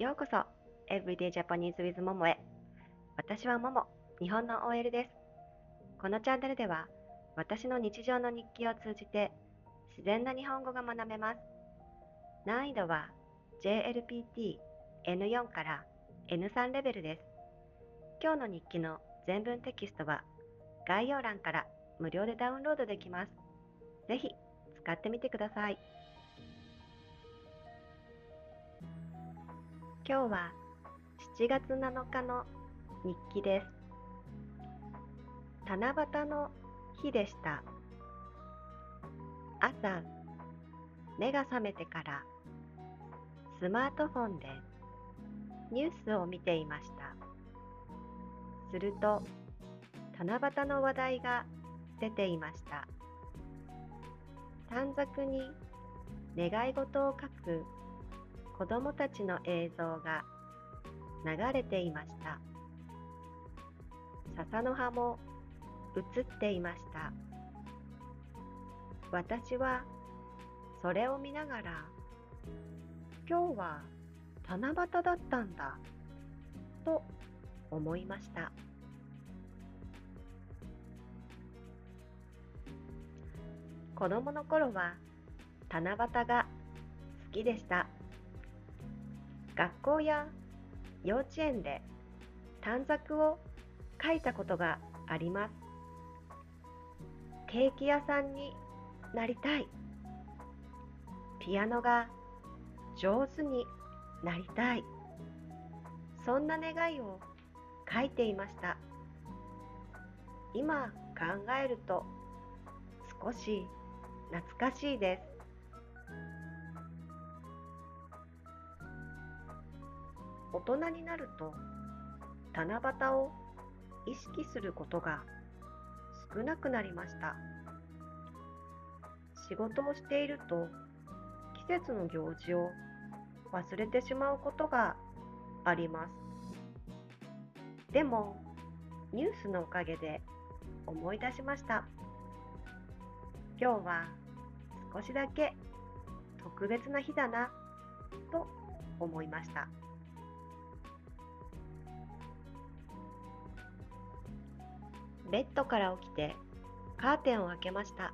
ようこそ Everyday Japanese with ももへ。私はもも、日本の OL です。このチャンネルでは私の日常の日記を通じて自然な日本語が学べます。難易度は JLPT N4 から N3 レベルです。今日の日記の全文テキストは概要欄から無料でダウンロードできます。ぜひ使ってみてください。今日は7月7日の日記です。七夕の日でした。朝、目が覚めてからスマートフォンでニュースを見ていました。すると、七夕の話題が出ていました。短冊に願い事を書く子どもたちの映像が流れていました。笹の葉も映っていました。私はそれを見ながら、今日は七夕だったんだと思いました。子供の頃は七夕が好きでした。学校や幼稚園で短冊を書いたことがあります。ケーキ屋さんになりたい。ピアノが上手になりたい。そんな願いを書いていました。今考えると少し懐かしいです。大人になると七夕を意識することが少なくなりました。仕事をしていると季節の行事を忘れてしまうことがあります。でもニュースのおかげで思い出しました。今日は少しだけ特別な日だなと思いました。ベッドから起きてカーテンを開けました。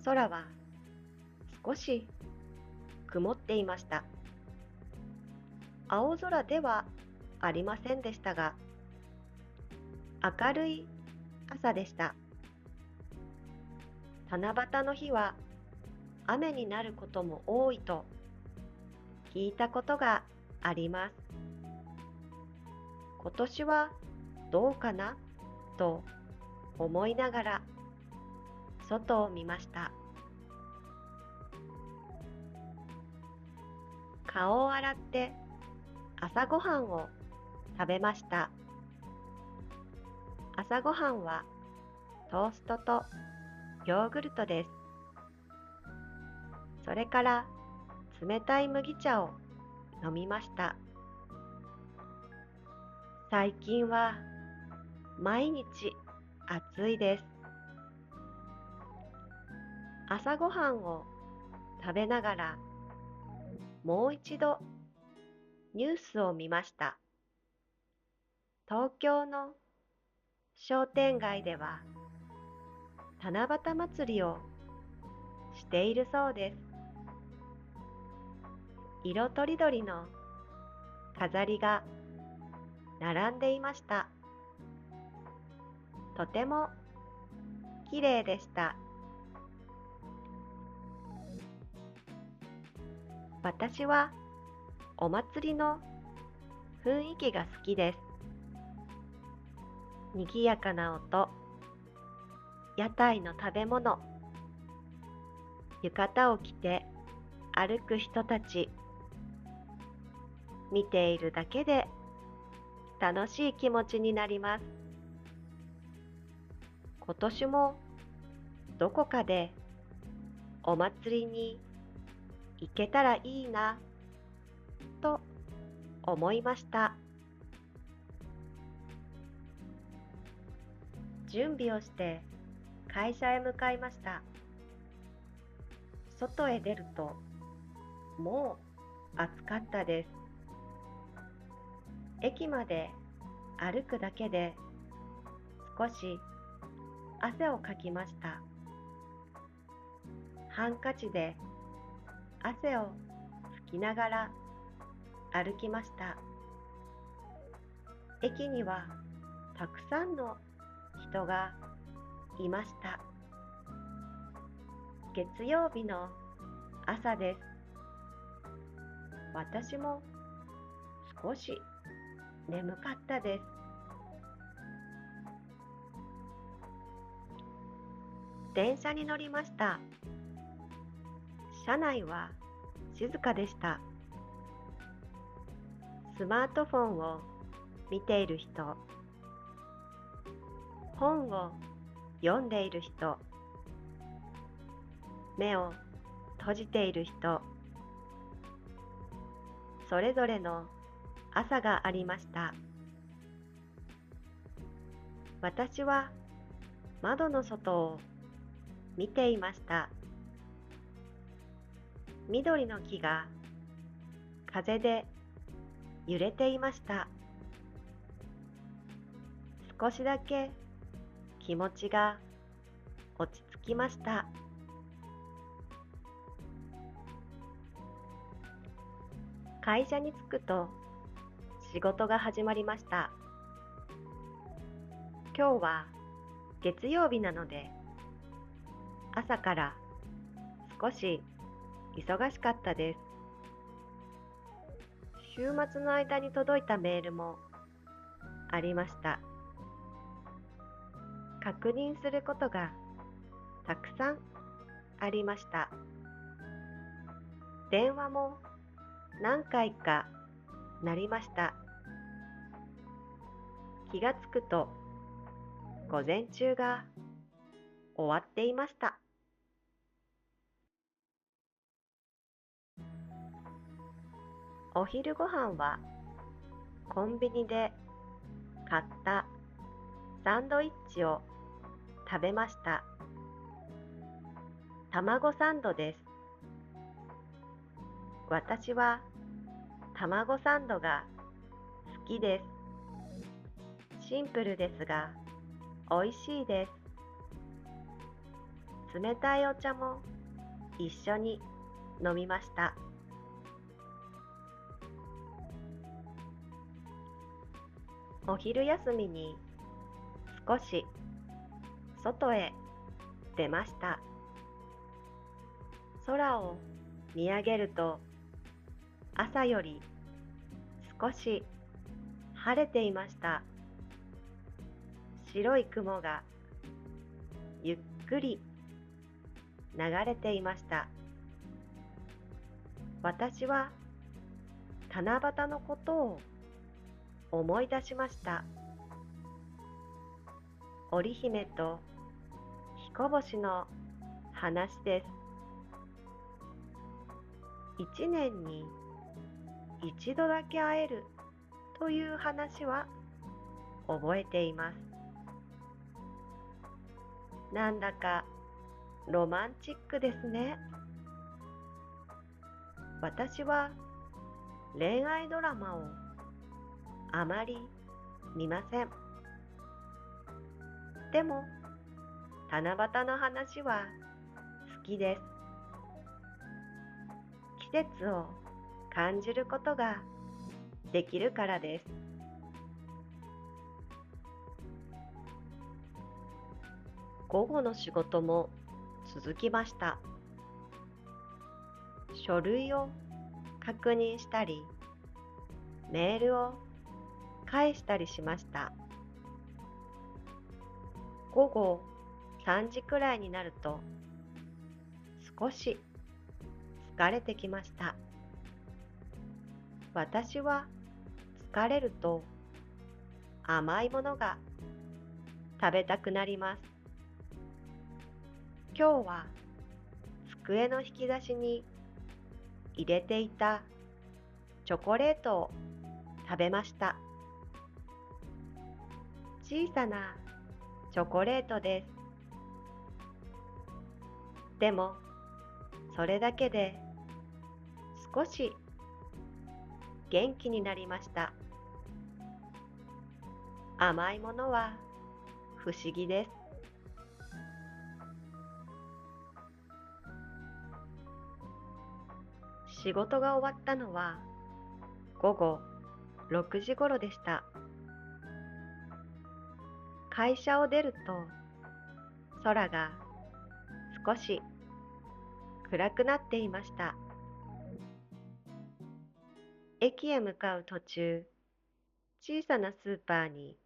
空は少し曇っていました。青空ではありませんでしたが、明るい朝でした。七夕の日は雨になることも多いと聞いたことがあります。今年はどうかなと思いながら外を見ました。顔を洗って朝ごはんを食べました。朝ごはんはトーストとヨーグルトです。それから冷たい麦茶を飲みました。最近は毎日暑いです。朝ごはんを食べながらもう一度ニュースを見ました。東京の商店街では七夕祭りをしているそうです。色とりどりの飾りが並んでいました。とてもきれいでした。私はお祭りの雰囲気が好きです。賑やかな音、屋台の食べ物、浴衣を着て歩く人たち、見ているだけで楽しい気持ちになります。今年もどこかでお祭りに行けたらいいなと思いました。準備をして会社へ向かいました。外へ出るとも暑かったです。駅まで歩くだけで少し汗をかきました。ハンカチで汗を拭きながら歩きました。駅にはたくさんの人がいました。月曜日の朝です。私も少し眠かったです。電車に乗りました。車内は静かでした。スマートフォンを見ている人、本を読んでいる人、目を閉じている人、それぞれの朝がありました。私は窓の外を見ていました。緑の木が風で揺れていました。少しだけ気持ちが落ち着きました。会社に着くと仕事が始まりました。今日は月曜日なので朝から少し忙しかったです。週末の間に届いたメールもありました。確認することがたくさんありました。電話も何回か鳴りました。気がつくと午前中が終わっていました。お昼ご飯はコンビニで買ったサンドイッチを食べました。卵サンドです。私は卵サンドが好きです。シンプルですが美味しいです。冷たいお茶も一緒に飲みました。お昼休みに少し外へ出ました。空を見上げると朝より少し晴れていました。白い雲がゆっくり流れていました。私は七夕のことを思い出しました。織姫と彦星の話です。一年に一度だけ会えるという話は覚えています。なんだかロマンチックですね。私は恋愛ドラマをあまり見ません。でも七夕の話は好きです。季節を感じることができるからです。午後の仕事も続きました。書類を確認したり、メールを返したりしました。午後3時くらいになると少し疲れてきました。私は疲れると甘いものが食べたくなります。今日は机の引き出しに入れていたチョコレートを食べました。小さなチョコレートです。でもそれだけで少し元気になりました。甘いものは不思議です。仕事が終わったのは午後6時頃でした。会社を出ると空が少し暗くなっていました。駅へ向かう途中、小さなスーパーに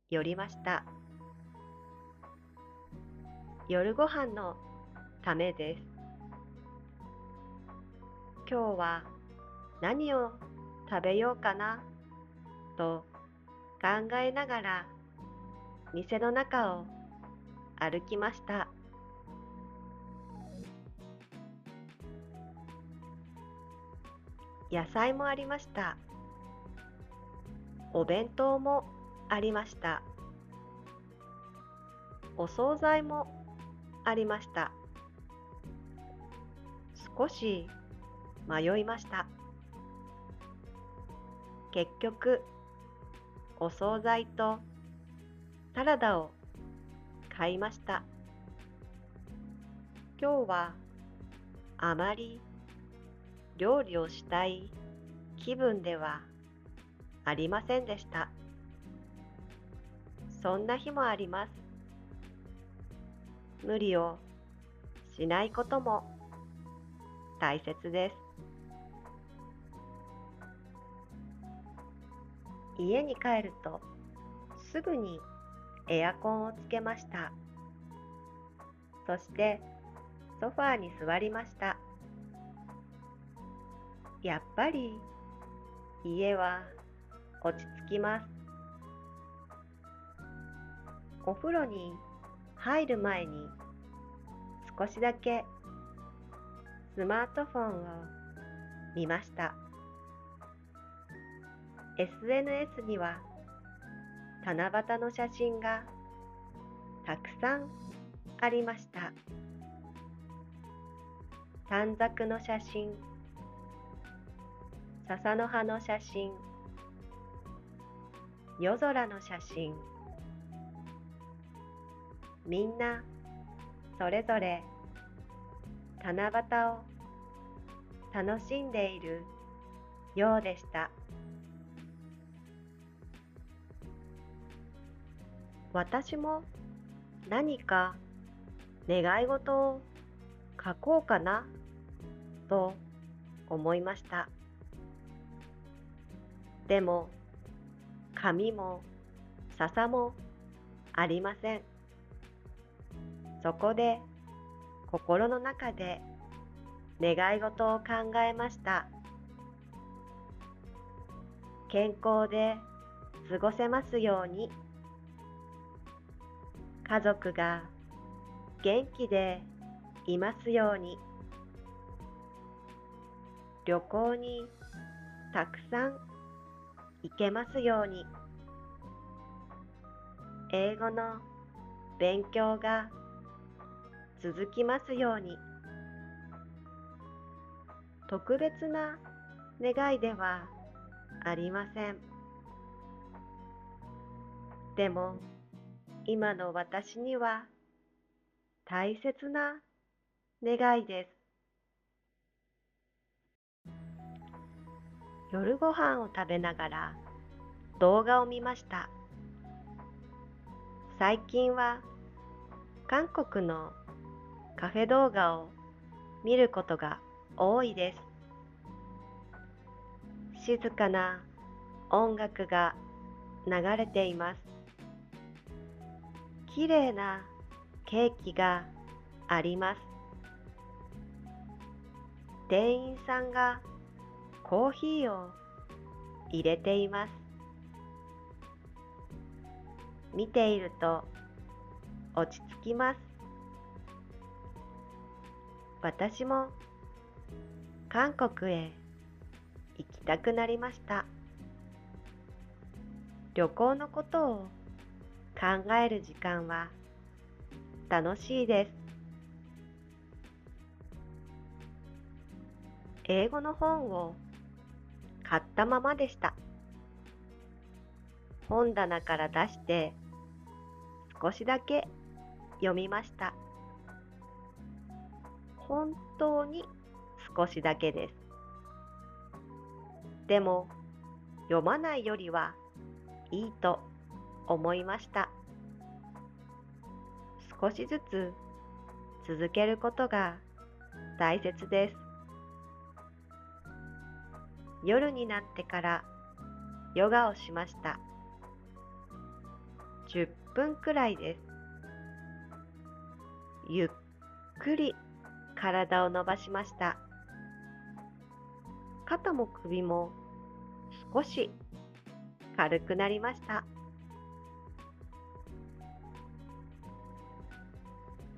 寄りました。夜ご飯のためです。今日は何を食べようかなと考えながら店の中を歩きました。野菜もありました。お弁当もありました。お惣菜もありました。少し迷いました。結局、お惣菜とサラダを買いました。今日はあまり料理をしたい気分ではありませんでした。そんな日もあります。無理をしないことも大切です。家に帰るとすぐにエアコンをつけました。そしてソファーに座りました。やっぱり家は落ち着きます。お風呂に入る前に少しだけスマートフォンを見ました。SNS には七夕の写真がたくさんありました。短冊の写真、笹の葉の写真、夜空の写真、みんなそれぞれ七夕を楽しんでいるようでした。私も何か願い事を書こうかなと思いました。でも紙も笹もありません。そこで心の中で願い事を考えました。健康で過ごせますように。家族が元気でいますように。旅行にたくさん行けますように。英語の勉強が続きますように。特別な願いではありません。でも今の私には大切な願いです。夜ご飯を食べながら動画を見ました。最近は韓国のカフェ動画を見ることが多いです。静かな音楽が流れています。きれいなケーキがあります。店員さんがコーヒーを入れています。見ていると落ち着きます。私も韓国へ行きたくなりました。旅行のことを考える時間は楽しいです。英語の本を買ったままでした。本棚から出して少しだけ読みました。本当に少しだけです。でも読まないよりはいいと思いました。少しずつ続けることが大切です。夜になってからヨガをしました。10分くらいです。ゆっくり体を伸ばしました。肩も首も少し軽くなりました。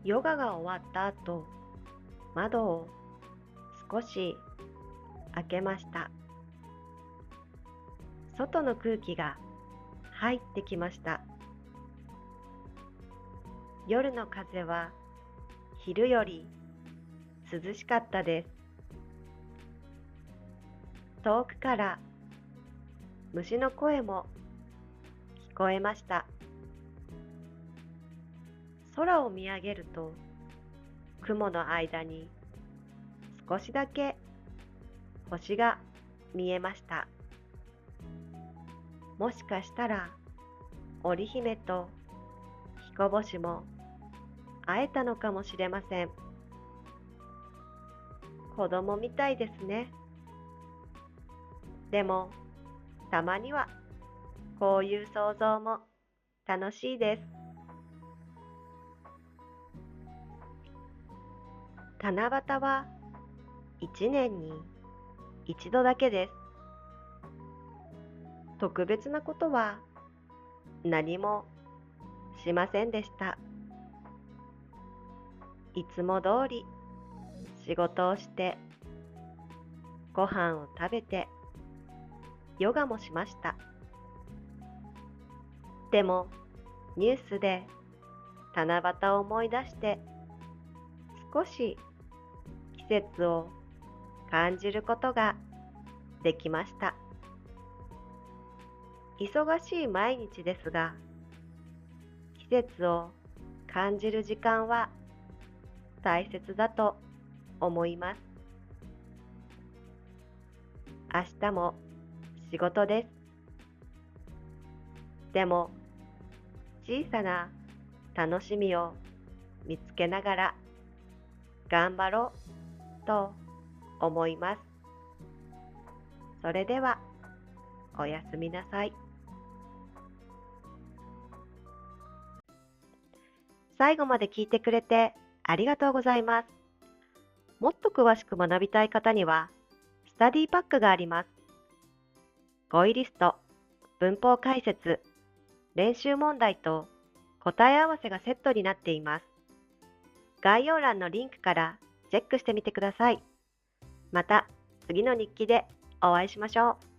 ヨガが終わった後、窓を少し開けました。外の空気が入ってきました。夜の風は昼より涼しかったです。遠くから虫の声も聞こえました。空を見上げると雲の間に少しだけ星が見えました。もしかしたら織姫と彦星も会えたのかもしれません。子供みたいですね。でもたまにはこういう想像も楽しいです。七夕は一年に一度だけです。特別なことは何もしませんでした。いつも通り仕事をして、ご飯を食べて、ヨガもしました。でもニュースで七夕を思い出して、少し季節を感じることができました。忙しい毎日ですが、季節を感じる時間は大切だと思います。明日も仕事です。でも小さな楽しみを見つけながら頑張ろうと思います。それではおやすみなさい。最後まで聞いてくれてありがとうございます。もっと詳しく学びたい方にはスタディパックがあります。語彙リスト、文法解説、練習問題と答え合わせがセットになっています。概要欄のリンクからチェックしてみてください。また次の日記でお会いしましょう。